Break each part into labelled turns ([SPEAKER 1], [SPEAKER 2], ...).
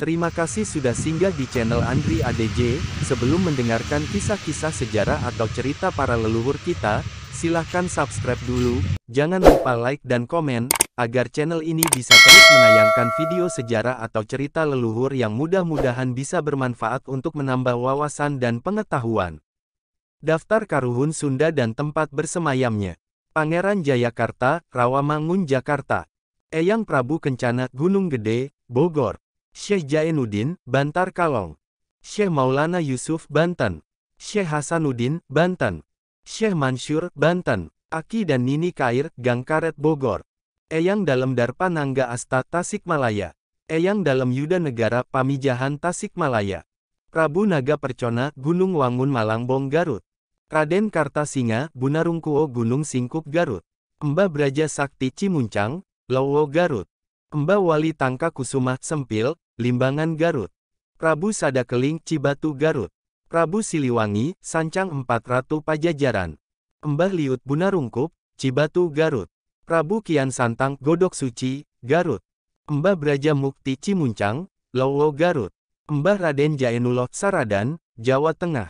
[SPEAKER 1] Terima kasih sudah singgah di channel Andri ADJ. Sebelum mendengarkan kisah-kisah sejarah atau cerita para leluhur kita, silahkan subscribe dulu, jangan lupa like dan komen, agar channel ini bisa terus menayangkan video sejarah atau cerita leluhur yang mudah-mudahan bisa bermanfaat untuk menambah wawasan dan pengetahuan. Daftar Karuhun Sunda dan tempat bersemayamnya. Pangeran Jayakarta, Rawamangun, Jakarta. Eyang Prabu Kencana, Gunung Gede, Bogor. Syekh Jainuddin, Bantar Kalong. Syekh Maulana Yusuf, Banten. Syekh Hasanuddin, Banten. Syekh Mansur, Banten. Aki dan Nini Kair, Gang Karet, Bogor. Eyang Dalem Darpa Nangga Asta, Tasikmalaya. Eyang Dalem Yuda Negara, Pamijahan, Tasikmalaya. Prabu Naga Percona, Gunung Wangun, Malangbong, Garut. Raden Kartasinga, Bunarungkuo, Gunung Singkup, Garut. Mbah Braja Sakti, Cimuncang, Lowo, Garut. Mbah Wali Tangka Kusuma, Sempil, Limbangan, Garut. Prabu Sadakeling, Cibatu, Garut. Prabu Siliwangi, Sancang Empat Ratu, Pajajaran. Mbah Liut Bunarungkup, Cibatu, Garut. Prabu Kian Santang, Godok Suci, Garut. Mbah Braja Mukti, Cimuncang, Lowo, Garut. Mbah Raden Jainullah, Saradan, Jawa Tengah.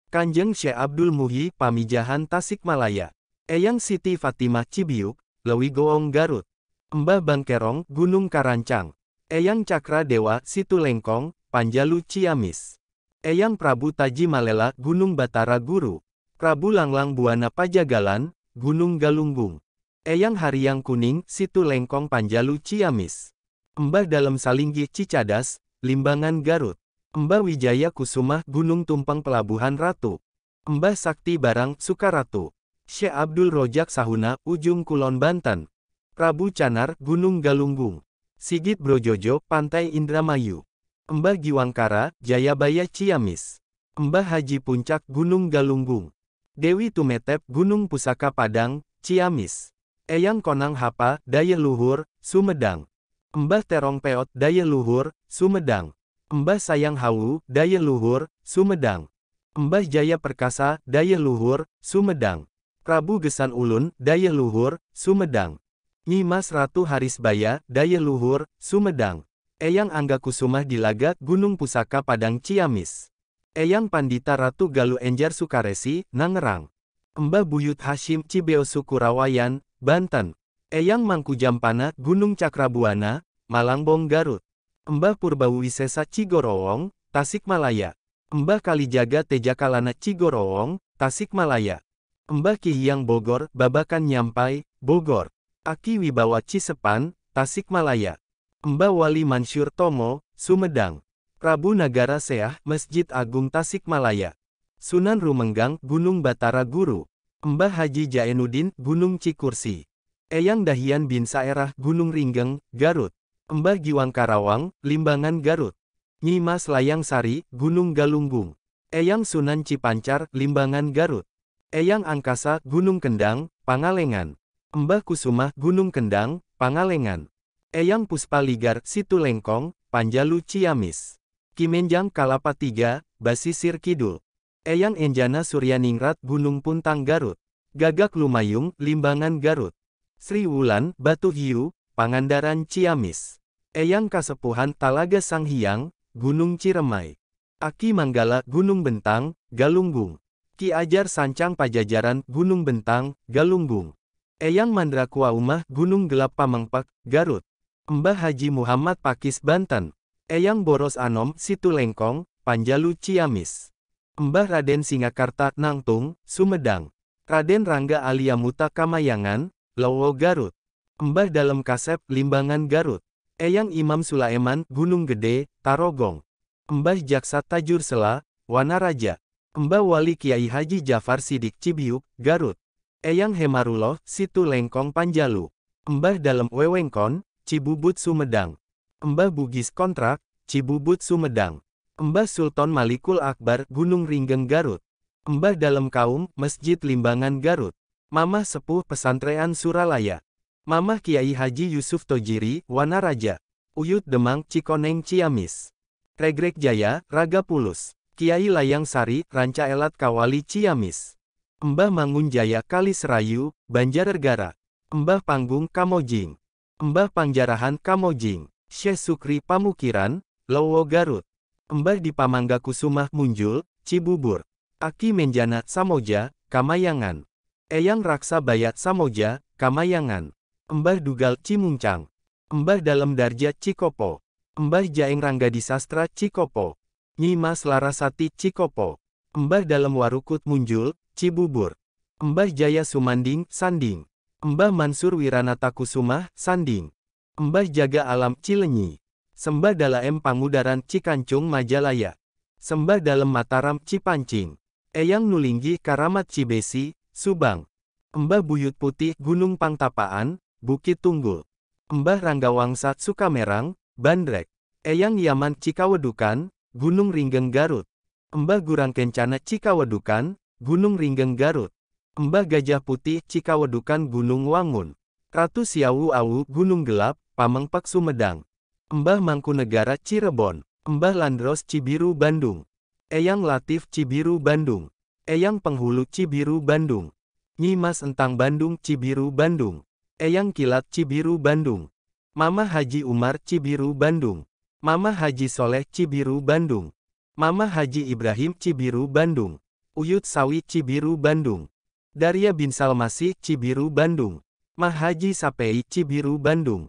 [SPEAKER 1] Kanjeng Syekh Abdul Muhyi, Pamijahan, Tasikmalaya. Eyang Siti Fatimah, Cibiuk, Lewigoong, Garut. Mbah Bangkerong, Gunung Karancang. Eyang Cakra Dewa, Situlengkong, Panjalu, Ciamis. Eyang Prabu Taji Malela, Gunung Batara Guru. Prabu Langlang Buana Pajagalan, Gunung Galunggung. Eyang Haryang Kuning, Situlengkong, Panjalu, Ciamis. Mbah Dalem Salinggi, Cicadas, Limbangan, Garut. Mbah Wijaya Kusumah, Gunung Tumpeng, Pelabuhan Ratu. Mbah Sakti Barang, Sukaratu. Syekh Abdul Rojak Sahuna, Ujung Kulon, Banten. Prabu Canar, Gunung Galunggung. Sigit Brojojo, Pantai Indramayu. Mbah Giwangkara, Jayabaya, Ciamis. Mbah Haji Puncak, Gunung Galunggung. Dewi Tumetep, Gunung Pusaka Padang, Ciamis. Eyang Konang Hapa, Daya Luhur, Sumedang. Mbah Terong Peot, Daya Luhur, Sumedang. Mbah Sayang Hawu, Daya Luhur, Sumedang. Mbah Jaya Perkasa, Daya Luhur, Sumedang. Prabu Gesan Ulun, Daya Luhur, Sumedang. Nyi Mas Ratu Harisbaya, Daya Luhur, Sumedang. Eyang Angga Kusumah Dilaga, Gunung Pusaka Padang, Ciamis. Eyang Pandita Ratu Galuh Enjar Sukaresi, Nangerang. Mbah Buyut Hashim Cibeo Sukurawayan, Banten. Eyang Mangku Jampana, Gunung Cakrabuana, Malangbong, Garut. Mbah Purbawisesa Cigorowong, Tasikmalaya. Mbah Kalijaga Tejakalana Cigorowong, Tasikmalaya. Mbah Kihyang Bogor, Babakan Nyampai, Bogor. Aki Wibawa Cisepan, Tasikmalaya. Mbah Wali Mansur Tomo, Sumedang. Prabu Nagara Seah, Masjid Agung, Tasikmalaya. Sunan Rumenggang, Gunung Batara Guru. Mbah Haji Jainuddin, Gunung Cikursi. Eyang Dahian bin Saerah, Gunung Ringgeng, Garut. Mbah Giwang Karawang, Limbangan, Garut. Nyi Mas Layang Sari, Gunung Galunggung. Eyang Sunan Cipancar, Limbangan, Garut. Eyang Angkasa, Gunung Kendang, Pangalengan. Mbah Kusumah, Gunung Kendang, Pangalengan. Eyang Puspaligar, Situlengkong, Panjalu, Ciamis. Kimenjang Kalapa III, Basisir Kidul. Eyang Enjana Suryaningrat, Gunung Puntang, Garut. Gagak Lumayung, Limbangan, Garut. Sri Wulan, Batu Hiu, Pangandaran, Ciamis. Eyang Kasepuhan Talaga Sanghyang, Gunung Ciremai. Aki Manggala, Gunung Bentang, Galunggung. Ki Ajar Sancang Pajajaran, Gunung Bentang, Galunggung. Eyang Mandrakua Umah, Gunung Gelap Pamengpek, Garut. Mbah Haji Muhammad Pakis, Banten. Eyang Boros Anom, Situlengkong, Panjalu, Ciamis. Mbah Raden Singakarta, Nangtung, Sumedang. Raden Rangga Aliamuta Kamayangan, Lowo, Garut. Mbah Dalem Kasep, Limbangan, Garut. Eyang Imam Sulaiman, Gunung Gede, Tarogong. Mbah Jaksa Tajur Sela, Wanaraja. Mbah Wali Kiai Haji Jafar Sidik, Cibiuk, Garut. Eyang Hemarullah, Situlengkong, Panjalu. Mbah Dalem Wewengkon, Cibubut, Sumedang. Mbah Bugis Kontrak, Cibubut, Sumedang. Mbah Sultan Malikul Akbar, Gunung Ringgeng, Garut. Mbah Dalem Kaum, Masjid Limbangan, Garut. Mamah Sepuh Pesantren Suralaya. Mamah Kiai Haji Yusuf Tojiri, Wanaraja. Uyut Demang, Cikoneng, Ciamis. Regrek Jaya, Ragapulus. Kiai Layang Sari, Ranca Elat Kawali, Ciamis. Mbah Mangun Jaya Kali Serayu, Banjarnegara. Mbah Panggung Kamojing. Mbah Pangjarahan Kamojing. Syekh Sukri Pamukiran, Lowo Garut. Mbah di Pamangga Kusumah Munjul, Cibubur. Aki Menjana Samoja, Kamayangan. Eyang Raksa Bayat Samoja, Kamayangan. Mbah Dugal Cimungcang. Mbah Dalem Darja Cikopo. Mbah Jaeng Ranggadi Sastra Cikopo. Nyi Mas Larasati Cikopo. Mbah Dalem Warukut Munjul, Cibubur. Mbah Jaya Sumanding, Sanding. Mbah Mansur Wiranata Kusumah, Sanding. Mbah Jaga Alam Cilenyi. Sembah Dalaem Pangudaran Cikancung Majalaya. Sembah Dalem Mataram Cipancing. Eyang Nulinggi Karamat Cibesi, Subang. Mbah Buyut Putih Gunung Pangtapaan, Bukit Tunggul. Mbah Ranggawangsa Sukamerang, Bandrek. Eyang Yaman Cikawedukan, Gunung Ringgeng Garut. Mbah Gurang Kencana Cikawedukan, Gunung Ringgeng Garut. Mbah Gajah Putih Cikawedukan Gunung Wangun. Ratu Siawu Awu Gunung Gelap, Pamengpek Sumedang. Mbah Mangkunegara Cirebon. Mbah Landros Cibiru Bandung. Eyang Latif Cibiru Bandung. Eyang Penghulu Cibiru Bandung. Nyi Mas Entang Bandung Cibiru Bandung. Eyang Kilat Cibiru Bandung. Mama Haji Umar Cibiru Bandung. Mama Haji Soleh Cibiru Bandung. Mama Haji Ibrahim Cibiru Bandung. Uyut Sawi Cibiru Bandung. Daria bin Salmasih Cibiru Bandung. Mah Haji Sapei Cibiru Bandung.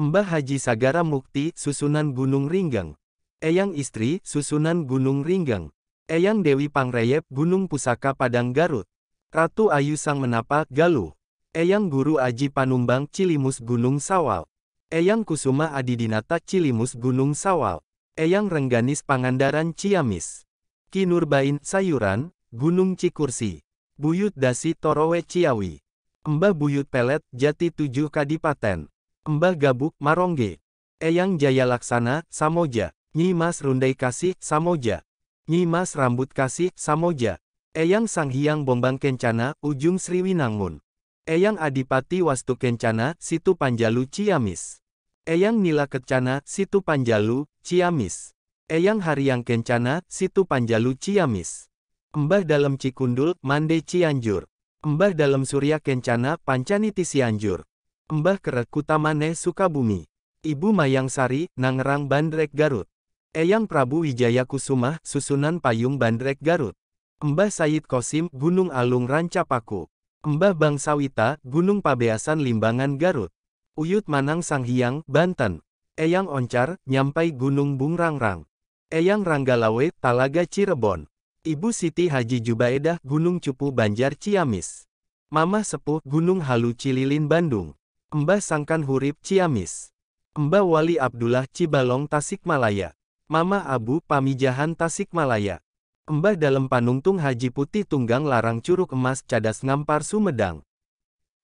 [SPEAKER 1] Mbah Haji Sagara Mukti Susunan Gunung Ringgeng. Eyang Istri Susunan Gunung Ringgeng. Eyang Dewi Pangreyep Gunung Pusaka Padang Garut. Ratu Ayu Sang Menapa Galuh. Eyang Guru Aji Panumbang Cilimus Gunung Sawal. Eyang Kusuma Adidinata Cilimus Gunung Sawal. Eyang Rengganis Pangandaran Ciamis. Ki Nurbain Sayuran, Gunung Cikursi. Buyut Dasi Torowe Ciawi. Mbah Buyut Pelet Jati 7 Kadipaten. Mbah Gabuk Marongge. Eyang Jaya Laksana Samoja. Nyi Mas Rundai Kasih Samoja. Nyi Mas Rambut Kasih Samoja. Eyang Sanghyang Bombang Kencana Ujung Sriwinangun. Eyang Adipati Wastu Kencana Situ Panjalu Ciamis. Eyang Nila Kencana Situ Panjalu Ciamis. Eyang Haryang Kencana Situ Panjalu Ciamis. Mbah Dalem Cikundul Mande Cianjur. Mbah Dalem Surya Kencana Pancaniti Cianjur. Mbah Kerek Kutamane Sukabumi. Ibu Mayang Sari Nangerang Bandrek Garut. Eyang Prabu Wijaya Kusumah Susunan Payung Bandrek Garut. Mbah Sayyid Kosim Gunung Alung Rancapaku. Mbah Bangsawita Gunung Pabeasan Limbangan Garut. Uyut Manang Sanghyang Banten. Eyang Oncar Nyampai Gunung Bungrangrang. Eyang Ranggalawe Talaga Cirebon. Ibu Siti Haji Jubaedah Gunung Cupu Banjar Ciamis. Mamah Sepuh Gunung Halu Cililin Bandung. Mbah Sangkan Hurip Ciamis. Mbah Wali Abdullah Cibalong Tasikmalaya. Mama Abu Pamijahan Tasikmalaya. Mbah Dalem Panungtung Haji Putih Tunggang Larang Curug Emas Cadas Ngampar Sumedang.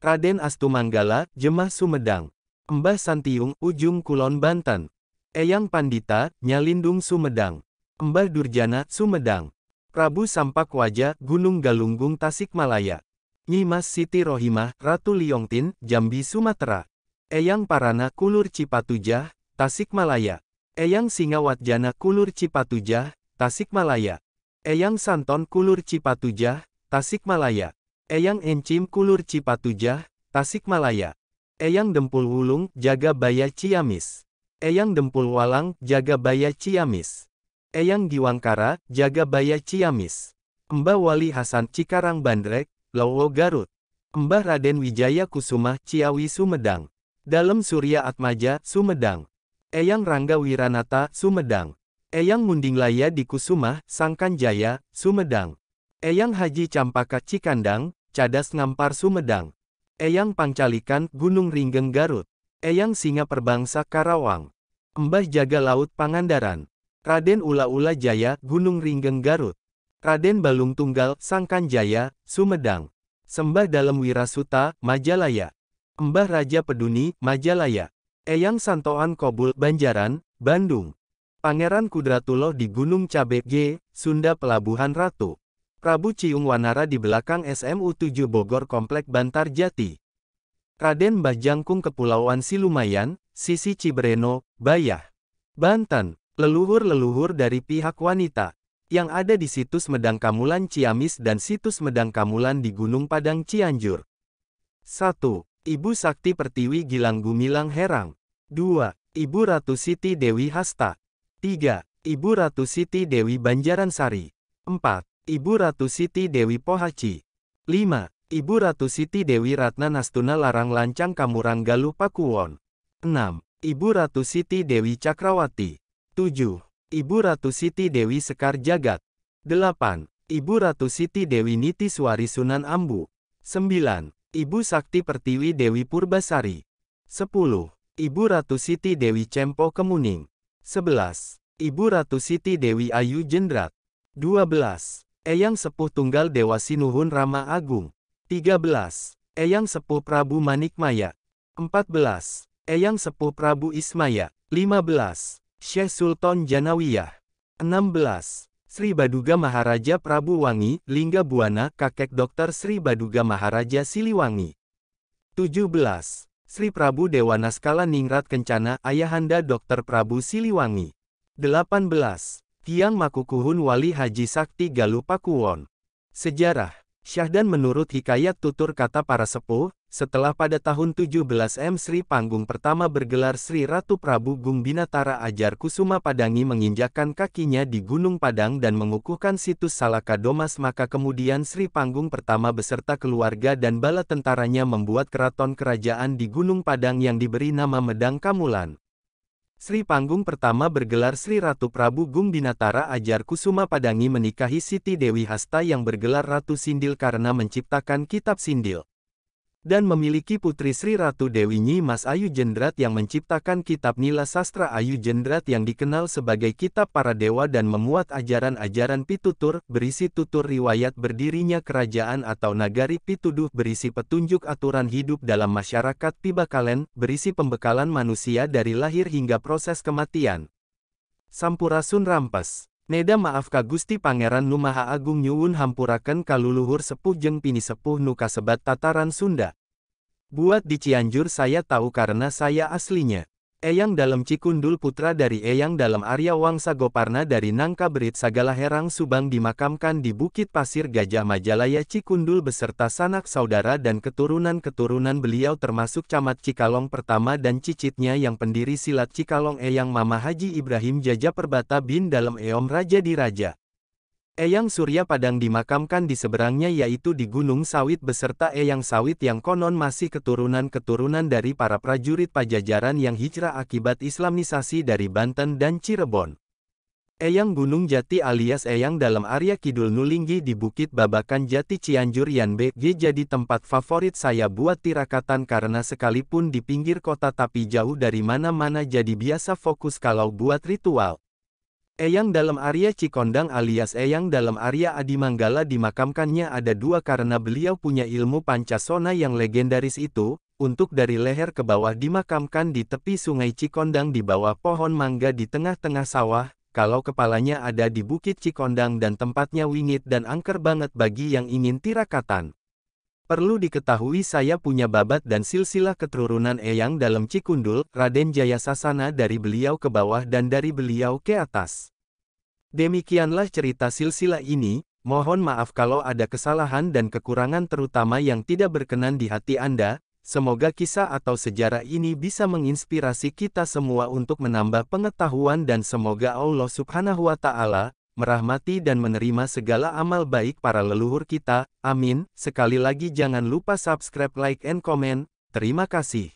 [SPEAKER 1] Raden Astumanggala Jemah Sumedang. Mbah Santiung Ujung Kulon Banten. Eyang Pandita Nyalindung Sumedang. Mbah Durjana Sumedang. Prabu Sampak Wajah Gunung Galunggung Tasikmalaya. Nyi Mas Siti Rohimah Ratu Liongtin Jambi Sumatera. Eyang Parana Kulur Cipatujah Tasikmalaya. Eyang Singawatjana Kulur Cipatujah Tasikmalaya. Eyang Santon Kulur Cipatujah Tasikmalaya. Eyang Encim Kulur Cipatujah Tasikmalaya. Eyang Dempul Wulung Jaga Baya Ciamis. Eyang Dempul Walang Jaga Baya Ciamis. Eyang Giwangkara Jaga Baya Ciamis. Mbah Wali Hasan Cikarang Bandrek, Lowo Garut. Mbah Raden Wijaya Kusumah Ciawi Sumedang. Dalem Surya Atmaja Sumedang. Eyang Rangga Wiranata Sumedang. Eyang Mundinglaya di Kusumah Sangkan Jaya Sumedang. Eyang Haji Campaka Cikandang Cadas Ngampar Sumedang. Eyang Pangcalikan Gunung Ringgeng Garut. Eyang Singa Perbangsa Karawang. Mbah Jaga Laut Pangandaran. Raden Ula-Ula Jaya Gunung Ringgeng Garut. Raden Balung Tunggal Sangkan Jaya Sumedang. Sembah Dalem Wirasuta Majalaya. Mbah Raja Peduni Majalaya. Eyang Santoan Kobul Banjaran Bandung. Pangeran Kudratullah di Gunung Cabe G Sunda Pelabuhan Ratu. Prabu Ciung Wanara di belakang SMU 7 Bogor Komplek Bantar Jati. Raden Mbah Jangkung Kepulauan Silumayan Sisi Cibreno Bayah Banten. Leluhur-leluhur dari pihak wanita, yang ada di situs Medang Kamulan Ciamis dan situs Medang Kamulan di Gunung Padang Cianjur. 1. Ibu Sakti Pertiwi Gilang Gumilang Herang. 2. Ibu Ratu Siti Dewi Hasta. 3. Ibu Ratu Siti Dewi Banjaransari. 4. Ibu Ratu Siti Dewi Pohaci. 5. Ibu Ratu Siti Dewi Ratna Nastuna Larang Lancang Kamuranggaluh Pakuwon. 6. Ibu Ratu Siti Dewi Cakrawati. 7. Ibu Ratu Siti Dewi Sekar Jagat. 8. Ibu Ratu Siti Dewi Nitiswari Sunan Ambu. 9. Ibu Sakti Pertiwi Dewi Purbasari. 10. Ibu Ratu Siti Dewi Cempo Kemuning. 11. Ibu Ratu Siti Dewi Ayu Jendrat. 12. Eyang Sepuh Tunggal Dewa Sinuhun Rama Agung. 13. Eyang Sepuh Prabu Manikmaya. 14. Eyang Sepuh Prabu Ismaya. 15. Syekh Sultan Janawiyah. 16. Sri Baduga Maharaja Prabu Wangi, Lingga Buana, kakek Dr. Sri Baduga Maharaja Siliwangi. 17. Sri Prabu Dewa Naskala Ningrat Kencana, Ayahanda Dr. Prabu Siliwangi. 18. Tiang Makukuhun Wali Haji Sakti Galuh Pakuwon. Sejarah. Syahdan menurut hikayat tutur kata para sepuh, setelah pada tahun 17 Sri panggung pertama bergelar Sri Ratu Prabu Gung Binatara Ajar Kusuma Padangi menginjakkan kakinya di Gunung Padang dan mengukuhkan situs Salaka Domas, maka kemudian Sri panggung pertama beserta keluarga dan bala tentaranya membuat keraton kerajaan di Gunung Padang yang diberi nama Medang Kamulan. Sri panggung pertama bergelar Sri Ratu Prabu Gung Binatara Ajar Kusuma Padangi menikahi Siti Dewi Hasta yang bergelar Ratu Sindil karena menciptakan kitab Sindil. Dan memiliki putri Sri Ratu Dewi Nyi Mas Ayu Jendrat yang menciptakan kitab Nila Sastra Ayu Jendrat yang dikenal sebagai kitab para dewa dan memuat ajaran-ajaran pitutur, berisi tutur riwayat berdirinya kerajaan atau nagari pituduh, berisi petunjuk aturan hidup dalam masyarakat Pibakalen, berisi pembekalan manusia dari lahir hingga proses kematian. Sampurasun rampes. Neda maaf ka Gusti Pangeran Nu Maha Agung nyuwun hampuraken kaluluhur sepuh jeung pini sepuh nu kasebat tataran Sunda. Buat di Cianjur saya tahu karena saya aslinya. Eyang Dalem Cikundul putra dari Eyang Dalem Arya Wangsa Goparna dari Nangka Berit Sagala Herang Subang dimakamkan di Bukit Pasir Gajah Majalaya Cikundul beserta sanak saudara dan keturunan-keturunan beliau termasuk Camat Cikalong pertama dan cicitnya yang pendiri silat Cikalong Eyang Mama Haji Ibrahim Jaja Perbata bin Dalem Eom Raja Diraja. Eyang Surya Padang dimakamkan di seberangnya yaitu di Gunung Sawit beserta Eyang Sawit yang konon masih keturunan-keturunan dari para prajurit Pajajaran yang hijrah akibat Islamisasi dari Banten dan Cirebon. Eyang Gunung Jati alias Eyang Dalem Arya Kidul Nulinggi di Bukit Babakan Jati Cianjur Yan BG jadi tempat favorit saya buat tirakatan karena sekalipun di pinggir kota tapi jauh dari mana-mana jadi biasa fokus kalau buat ritual. Eyang Dalem Arya Cikondang alias Eyang Dalem Arya Adimanggala dimakamkannya ada dua karena beliau punya ilmu pancasona yang legendaris itu, untuk dari leher ke bawah dimakamkan di tepi sungai Cikondang di bawah pohon mangga di tengah-tengah sawah, kalau kepalanya ada di Bukit Cikondang dan tempatnya wingit dan angker banget bagi yang ingin tirakatan. Perlu diketahui saya punya babat dan silsilah keturunan Eyang Dalem Cikundul, Raden Jayasasana dari beliau ke bawah dan dari beliau ke atas. Demikianlah cerita silsilah ini, mohon maaf kalau ada kesalahan dan kekurangan terutama yang tidak berkenan di hati Anda, semoga kisah atau sejarah ini bisa menginspirasi kita semua untuk menambah pengetahuan dan semoga Allah Subhanahu wa Ta'ala merahmati dan menerima segala amal baik para leluhur kita, amin. Sekali lagi jangan lupa subscribe, like and comment, terima kasih.